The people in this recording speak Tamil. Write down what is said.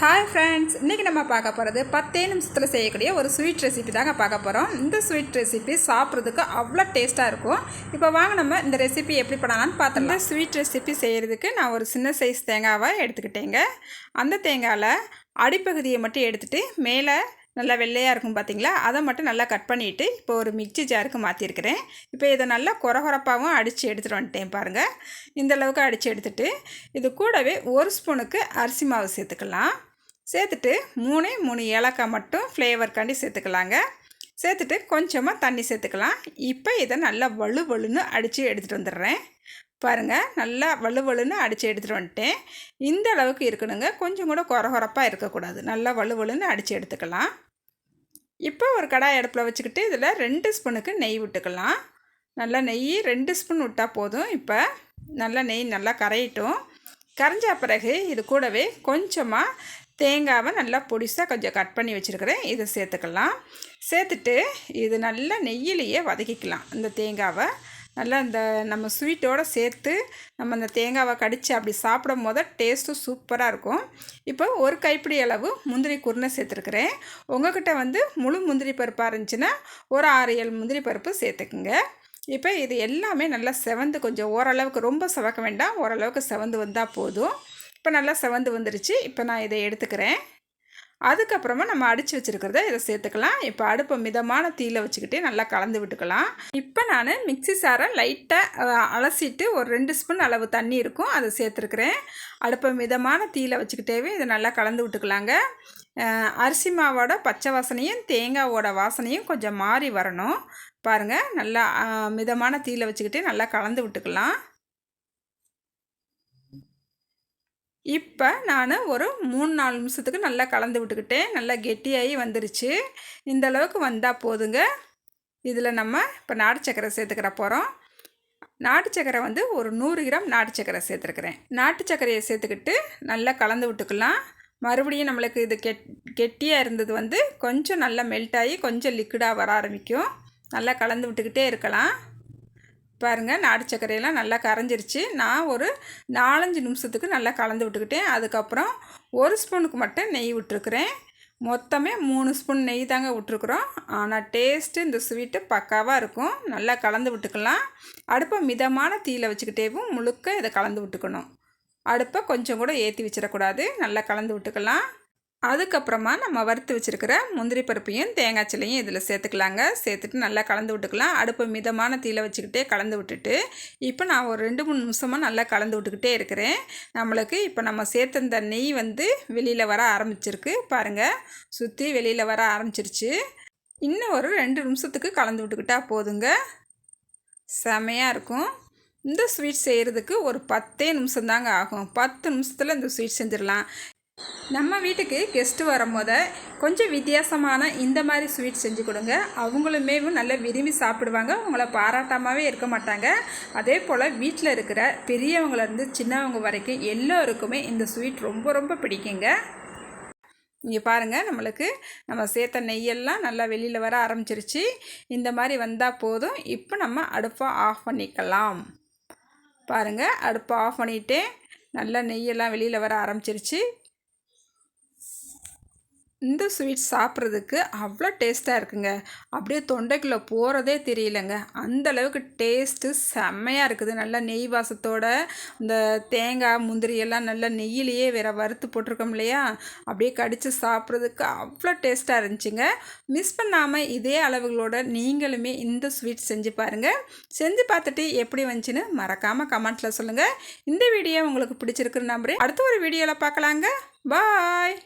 ஹாய் ஃப்ரெண்ட்ஸ், இன்றைக்கி நம்ம பார்க்க போகிறது 10 நிமிஷத்தில் செய்யக்கூடிய ஒரு ஸ்வீட் ரெசிபி தாங்க பார்க்க போகிறோம். இந்த ஸ்வீட் ரெசிபி சாப்பிட்றதுக்கு அவ்வளோ டேஸ்ட்டாக இருக்கும். இப்போ வாங்க நம்ம இந்த ரெசிபி எப்படி பண்ணலான்னு பார்த்தோம். இந்த ஸ்வீட் ரெசிபி செய்கிறதுக்கு நான் ஒரு சின்ன சைஸ் தேங்காவை எடுத்துக்கிட்டேங்க. அந்த தேங்காயில் அடிப்பகுதியை மட்டும் எடுத்துகிட்டு மேலே நல்லா வெள்ளையாக இருக்கும் பார்த்திங்களா, அதை மட்டும் நல்லா கட் பண்ணிவிட்டு இப்போ ஒரு மிக்சி ஜாருக்கு மாற்றிருக்கிறேன். இப்போ இதை நல்லா கொரகொரப்பாகவும் அடித்து எடுத்துகிட்டு வந்துட்டேன் பாருங்கள். இந்தளவுக்கு அடித்து எடுத்துகிட்டு இது கூடவே ஒரு ஸ்பூனுக்கு அரிசி மாவு சேர்த்துக்கலாம். சேர்த்துட்டு 3 ஏலக்காய் மட்டும் ஃப்ளேவர்க்காண்டி சேர்த்துக்கலாங்க. சேர்த்துட்டு கொஞ்சமாக தண்ணி சேர்த்துக்கலாம். இப்போ இதை நல்லா வலுவலுன்னு அடித்து எடுத்துகிட்டு வந்துடுறேன். பாருங்கள், நல்லா வலுவலுன்னு அடித்து எடுத்துகிட்டு வந்துட்டேன். இந்த அளவுக்கு இருக்கணுங்க, கொஞ்சம் கூட கொரகொரப்பாக இருக்கக்கூடாது. நல்லா வலுவலுன்னு அடித்து எடுத்துக்கலாம். இப்போ ஒரு கடாய் அடுப்பில் வச்சுக்கிட்டு இதில் 2 ஸ்பூனுக்கு நெய் விட்டுக்கலாம். நல்லா நெய் 2 ஸ்பூன் விட்டால் போதும். இப்போ நல்லா நெய் நல்லா கரையிட்டும். கரைஞ்ச பிறகு இது கூடவே கொஞ்சமாக தேங்காவை நல்லா பொடிசாக கொஞ்சம் கட் பண்ணி வச்சுருக்கிறேன், இதை சேர்த்துக்கலாம். சேர்த்துட்டு இது நல்லா நெய்யிலேயே வதக்கிக்கலாம். இந்த தேங்காவை நல்லா இந்த நம்ம ஸ்வீட்டோடு சேர்த்து நம்ம அந்த தேங்காவை கடித்து அப்படி சாப்பிடும் போது டேஸ்ட்டும் சூப்பராக இருக்கும். இப்போ ஒரு கைப்பிடி அளவு முந்திரி குருணை சேர்த்துருக்குறேன். உங்கள்கிட்ட முழு முந்திரி பருப்பாக இருந்துச்சுன்னா ஒரு 6-7 முந்திரி பருப்பு சேர்த்துக்குங்க. இப்போ இது எல்லாமே நல்லா செவந்து, கொஞ்சம் ஓரளவுக்கு ரொம்ப செவக்க வேண்டாம், ஓரளவுக்கு செவந்து வந்தால் போதும். இப்போ நல்லா செவந்து வந்துருச்சு. இப்போ நான் இதை எடுத்துக்கிறேன். அதுக்கப்புறமா நம்ம அடித்து வச்சுருக்கிறத இதை சேர்த்துக்கலாம். இப்போ அடுப்பை மிதமான தீயில் வச்சுக்கிட்டு நல்லா கலந்து விட்டுக்கலாம். இப்போ நான் மிக்சி சாரை லைட்டாக அலசிட்டு ஒரு 2 ஸ்பூன் அளவு தண்ணி இருக்கும், அதை சேர்த்துருக்குறேன். அடுப்பை மிதமான தீயில் வச்சுக்கிட்டேவே இதை நல்லா கலந்து விட்டுக்கலாங்க. அரிசி மாவோட பச்சை வாசனையும் தேங்காவோட வாசனையும் கொஞ்சம் மாறி வரணும். பாருங்கள், நல்லா மிதமான தீயில் வச்சுக்கிட்டு நல்லா கலந்து விட்டுக்கலாம். இப்போ நான் ஒரு 3-4 நிமிஷத்துக்கு நல்லா கலந்து விட்டுக்கிட்டேன். நல்லா கெட்டியாகி வந்துருச்சு. இந்த அளவுக்கு வந்தால் போதுங்க. இதில் நம்ம இப்போ நாட்டு சக்கரை சேர்த்துக்கிற போகிறோம். நாட்டு சக்கரை ஒரு 100 கிராம் நாட்டு சக்கரை சேர்த்துருக்குறேன். நாட்டு சக்கரையை சேர்த்துக்கிட்டு நல்லா கலந்து விட்டுக்கலாம். மறுபடியும் நம்மளுக்கு இது கெட்டியாக இருந்தது கொஞ்சம் நல்லா மெல்ட் ஆகி கொஞ்சம் லிக்விடாக வர ஆரம்பிக்கும். நல்லா கலந்து விட்டுக்கிட்டே இருக்கலாம். பாருங்கள், நாட்டு சர்க்கரையெல்லாம் நல்லா கரைஞ்சிருச்சு. நான் ஒரு 4-5 நிமிஷத்துக்கு நல்லா கலந்து விட்டுக்கிட்டேன். அதுக்கப்புறம் 1 ஸ்பூனுக்கு மட்டும் நெய் விட்டுருக்குறேன். மொத்தமே 3 ஸ்பூன் நெய் தாங்க விட்டுருக்குறோம். ஆனால் டேஸ்ட்டு இந்த ஸ்வீட்டு பக்காவாக இருக்கும். நல்லா கலந்து விட்டுக்கலாம். அடுப்பை மிதமான தீயில் வச்சுக்கிட்டேவும் முழுக்க இதை கலந்து விட்டுக்கணும். அடுப்பை கொஞ்சம் கூட ஏற்றி வச்சிடக்கூடாது. நல்லா கலந்து விட்டுக்கலாம். அதுக்கப்புறமா நம்ம வறுத்து வச்சுருக்கிற முந்திரி பருப்பையும் தேங்காய் சில்லையும் இதில் சேர்த்துக்கலாங்க. சேர்த்துட்டு நல்லா கலந்து விட்டுக்கலாம். அடுப்பை மிதமான தீயில் வச்சுக்கிட்டே கலந்து விட்டுட்டு இப்போ நான் ஒரு 2-3 நிமிஷமாக நல்லா கலந்து விட்டுக்கிட்டே இருக்கிறேன். நம்மளுக்கு இப்போ நம்ம சேர்த்த இந்த நெய் வெளியில் வர ஆரம்பிச்சிருக்கு. பாருங்கள், சுற்றி வெளியில் வர ஆரம்பிச்சிருச்சு. இன்னும் ஒரு 2 நிமிஷத்துக்கு கலந்து விட்டுக்கிட்டால் போதுங்க. செமையாக இருக்கும். இந்த ஸ்வீட் செய்கிறதுக்கு ஒரு 10 நிமிஷம் தாங்க ஆகும். 10 நிமிஷத்தில் இந்த ஸ்வீட் செஞ்சிடலாம். நம்ம வீட்டுக்கு கெஸ்ட்டு வரும்போது கொஞ்சம் வித்தியாசமான இந்த மாதிரி ஸ்வீட் செஞ்சு கொடுங்க. அவங்களுமே நல்லா விரும்பி சாப்பிடுவாங்க. உங்களை பாராட்டாமவே இருக்க மாட்டாங்க. அதே போல் வீட்டில் இருக்கிற பெரியவங்கலேருந்து சின்னவங்க வரைக்கும் எல்லோருக்குமே இந்த ஸ்வீட் ரொம்ப ரொம்ப பிடிக்குங்க. இங்கே பாருங்கள், நம்ம சேர்த்த நெய்யெல்லாம் நல்லா வெளியில் வர ஆரம்பிச்சிருச்சு. இந்த மாதிரி வந்தால் போதும். இப்போ நம்ம அடுப்பை ஆஃப் பண்ணிக்கலாம். பாருங்கள், அடுப்பை ஆஃப் பண்ணிவிட்டு நல்லா நெய்யெல்லாம் வெளியில் வர ஆரம்பிச்சிருச்சு. இந்த ஸ்வீட் சாப்பிட்றதுக்கு அவ்வளோ டேஸ்ட்டாக இருக்குங்க. அப்படியே தொண்டைக்குள்ளே போகிறதே தெரியலங்க. அந்தளவுக்கு டேஸ்ட்டு செம்மையாக இருக்குது. நல்லா நெய் வாசத்தோட இந்த தேங்காய் முந்திரி எல்லாம் நல்லா நெய்யிலேயே வேறு வறுத்து போட்டிருக்கோம் இல்லையா, அப்படியே கடித்து சாப்பிட்றதுக்கு அவ்வளோ டேஸ்ட்டாக இருந்துச்சுங்க. மிஸ் பண்ணாமல் இதே அளவுகளோட நீங்களுமே இந்த ஸ்வீட் செஞ்சு பாருங்கள். செஞ்சு பார்த்துட்டு எப்படி வந்துச்சுன்னு மறக்காமல் கமெண்ட்டில் சொல்லுங்கள். இந்த வீடியோ உங்களுக்கு பிடிச்சிருக்குன்னு நம்புறேன். அடுத்த ஒரு வீடியோவில் பார்க்கலாங்க. பாய்.